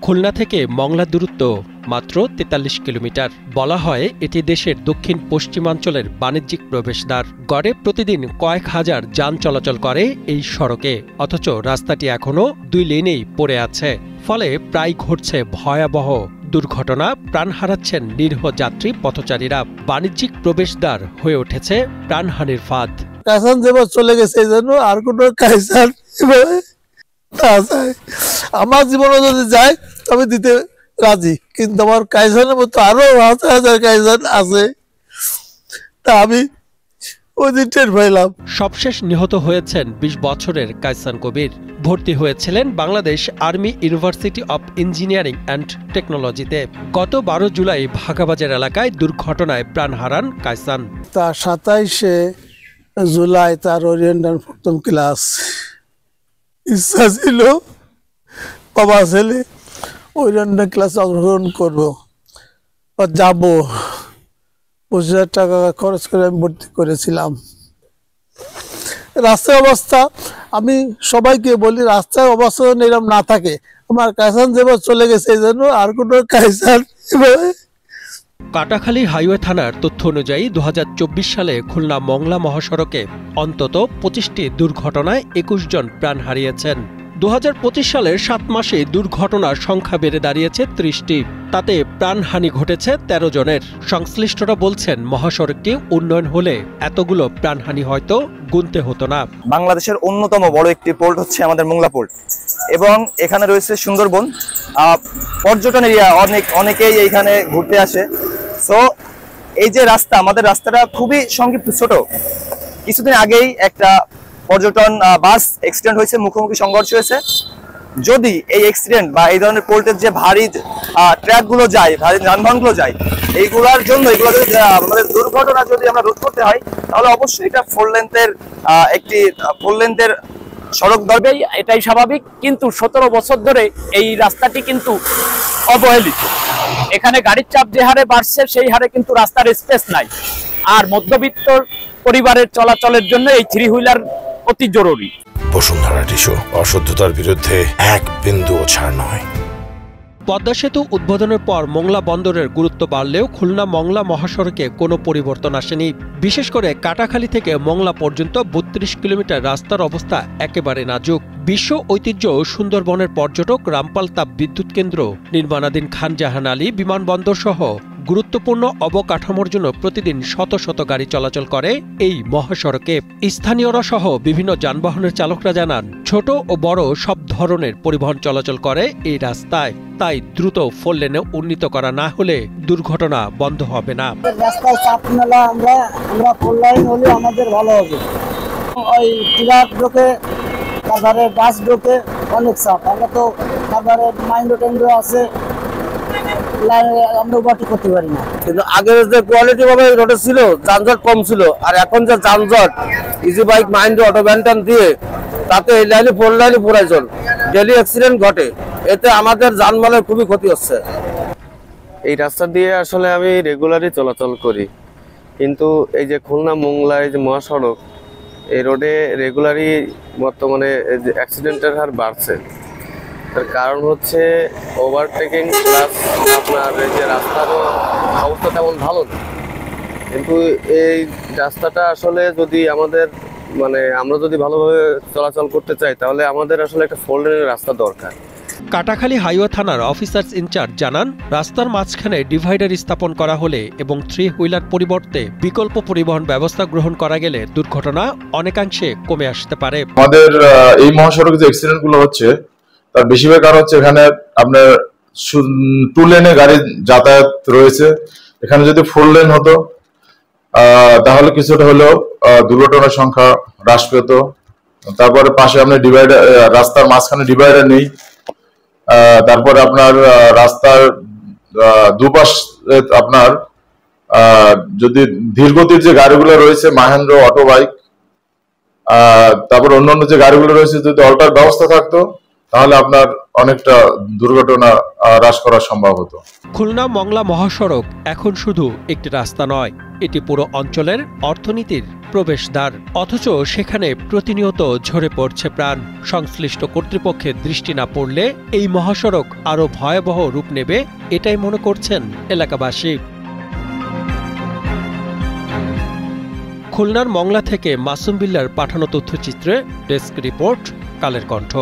খুলনা থেকে মংলা দূরত্ব মাত্র ৪৩ কিলোমিটার। বলা হয় এটি দেশের দক্ষিণ পশ্চিমাঞ্চলের বাণিজ্যিক প্রবেশদ্বার। গড়ে প্রতিদিন কয়েক হাজার যান চলাচল করে এই সড়কে, অথচ রাস্তাটি এখনও ২ লেনেই পড়ে আছে। ফলে প্রায় ঘটছে ভয়াবহ দুর্ঘটনা, প্রাণ হারাচ্ছেন নিরীহ যাত্রী পথচারীরা। বাণিজ্যিক প্রবেশদ্বার হয়ে উঠেছে প্রাণহানির ফাঁদ। কাইসান যেবার চলে গেছে এই জন্য আর কোনো কাইসান আমার জীবনে যদি যায় তবে দিতে রাজি, কিন্তু আমার কাইসানের মতো আরো হাজার হাজার কাইসান আছে, তা আমি ওই দিন টের পাইলাম। সবশেষ নিহত হয়েছেন ২০ বছরের কাইসান কবির। ভর্তি হয়েছিলেন Bangladesh army university of engineering and টেকনোলজিতে। গত ১২ জুলাই ভাগাবাজার এলাকায় দুর্ঘটনায় প্রাণ হারান কাইসান। তার ২৭শে জুলাই তার ওরিয়েন্টাল প্রথম ক্লাস। ইচ্ছা ছিল বাবা ছেলে ওরিয়েন্টাল ক্লাস অংশগ্রহণ করবো, যাব। ২৫,০০০ টাকা খরচ করে আমি ভর্তি করেছিলাম। রাস্তার অবস্থা আমি সবাইকে বলি, রাস্তার অবস্থা এরকম না থাকে। আমার কাইসান যেবার চলে গেছে এই জন্য আর কোনো কাইসান। কাটাখালী হাইওয়ে থানার তথ্য অনুযায়ী ২০২৪ সালে খুলনা মংলা মহাসড়কে অন্তত ২৫টি দুর্ঘটনায় ২১ জন প্রাণ হারিয়েছেন। ২০২৫ সালের ৭ মাসে দুর্ঘটনার সংখ্যা বেড়ে দাঁড়িয়েছে ৩০টি। তাতে প্রাণহানি ঘটেছে ১৩ জনের। সংশ্লিষ্টরা বলছেন মহাসড়কটি উন্নয়ন হলে এতগুলো প্রাণহানি হয়তো গুনতে হতো না। বাংলাদেশের অন্যতম বড় একটি পোর্ট হচ্ছে আমাদের মোংলা পোর্ট, এবং এখানে রয়েছে সুন্দরবন পর্যটন এরিয়া। অনেকেই এইখানে ঘুরতে আসে। সো এই যে রাস্তা, আমাদের রাস্তাটা খুবই সংক্ষিপ্ত, ছোট। কিছুদিন আগেই একটা পর্যটন বাস অ্যাক্সিডেন্ট হয়েছে, মুখোমুখি সংঘর্ষ হয়েছে। যদি এই অ্যাক্সিডেন্ট বা এই ধরনের পোর্টের যে ভারী ট্রাকগুলো যায়, ভারী যানবাহনগুলো যায়, এইগুলোর জন্য এগুলো যদি আমাদের দুর্ঘটনা যদি আমরা রোধ করতে হয়, তাহলে অবশ্যই এটা 4 লেন্থের সড়ক দরকার। এটাই স্বাভাবিক, কিন্তু ১৭ বছর ধরে এই রাস্তাটি কিন্তু অবহেলিত। এখানে গাড়ির চাপ যে হারে বাড়ছে সেই হারে কিন্তু রাস্তার স্পেস নাই। আর মধ্যবিত্ত পরিবারের চলাচলের জন্য এই 3 হুইলার অতি জরুরি। বসুন্ধরা টিস্যু, অশুদ্ধতার বিরুদ্ধে এক বিন্দুও ছাড় নয়। পদ্মা সেতু উদ্বোধনের পর মোংলা বন্দরের গুরুত্ব বাড়লেও খুলনা মংলা মহাসড়কে কোনো পরিবর্তন আসেনি। বিশেষ করে কাটাখালী থেকে মংলা পর্যন্ত ৩২ কিলোমিটার রাস্তার অবস্থা একেবারে নাজুক। বিশ্ব ঐতিহ্য সুন্দরবনের পর্যটক রামপাল তাপ বিদ্যুৎ কেন্দ্র, নির্মাণাধীন খান জাহান আলী বিমানবন্দর সহ গুরুত্বপূর্ণ অবকাঠামোর জন্য প্রতিদিন শত শত গাড়ি চলাচল করে এই মহাসড়কে। স্থানীয়রা সহ বিভিন্ন যানবাহনের চালকরা জানান, ছোট ও বড় সব ধরনের পরিবহন চলাচল করে এই রাস্তায়। তাই দ্রুত 4 লেনে উন্নীত করা না হলে দুর্ঘটনা বন্ধ হবে না। রাস্তায় চাপ মেলা আমরা 4 লাইন হলে আমাদের ভালো হবে। ওই ট্রাক ঢোকে, তারপরে বাস ঢোকে, অনেক চাপ। আমরা তো তারপরে মাইন্ড টেন্ডো আছে, আমরা ওভারটি করতে পারি না। কিন্তু আগের যে কোয়ালিটি ভাবে রোডে ছিল, যানজট কম ছিল। আর এখন যে যানজট, easy bike mind auto van দিয়ে, তাতে এই লাইনে 4 লাইনে প্রয়োজন। ডেলি অ্যাক্সিডেন্ট ঘটে, এতে আমাদের যানবাহনের খুবই ক্ষতি হচ্ছে। এই রাস্তা দিয়ে আসলে আমি রেগুলারই চলাচল করি, কিন্তু এই যে খুলনা মোংলা এই যে মহাসড়ক, এই রোডে রেগুলারই বর্তমানে অ্যাক্সিডেন্টের হার বাড়ছে। তার কারণ হচ্ছে ওভারটেকিং, প্লাস আপনার এই যে রাস্তারও অবস্থা তেমন ভালো না। কিন্তু এই রাস্তাটা আসলে যদি আমাদের আমরা যদি ভালোভাবে চলাচল করতে চাই, তাহলে আমাদের আসলে একটা 4 লেনের রাস্তা দরকার। কাটাখালী হাইওয়ে থানার অফিসার্স ইনচার্জ জানান, রাস্তার মাঝখানে ডিভাইডার স্থাপন করা হলে এবং 3 হুইলার পরিবর্তে বিকল্প পরিবহন ব্যবস্থা গ্রহণ করা গেলে দুর্ঘটনা অনেকাংশে কমে আসতে পারে। আমাদের এই মহাসড়কে যে অ্যাক্সিডেন্ট গুলো হচ্ছে তার বেশিরভাগ কারণ হচ্ছে এখানে আপনার 2 লেনে গাড়ি যাতায়াত রয়েছে। এখানে যদি 4 লেন হতো তাহলে কিছুটা হলেও দুর্ঘটনার সংখ্যা হ্রাস পেত। তারপরে পাশে আপনার ডিভাইডার, রাস্তার মাঝখানে ডিভাইডার নেই। তারপরে আপনার রাস্তার দুপাশ আপনার যদি ধীরগতির যে গাড়িগুলো রয়েছে, মাহেন্দ্র অটো বাইক, তারপর অন্যান্য যে গাড়িগুলো রয়েছে, যদি অল্টার ব্যবস্থা থাকতো তাহলে আপনার অনেকটা দুর্ঘটনা হ্রাস করা সম্ভব হতো। খুলনা মংলা মহাসড়ক এখন শুধু একটি রাস্তা নয়, এটি পুরো অঞ্চলের অর্থনীতির প্রবেশদ্বার। অথচ সেখানে প্রতিনিয়ত ঝরে পড়ছে প্রাণ। সংশ্লিষ্ট কর্তৃপক্ষের দৃষ্টি না পড়লে এই মহাসড়ক আরও ভয়াবহ রূপ নেবে, এটাই মনে করছেন এলাকাবাসী। খুলনার মংলা থেকে মাসুম বিল্লার পাঠানো তথ্যচিত্রে ডেস্ক রিপোর্ট, কালের কণ্ঠ।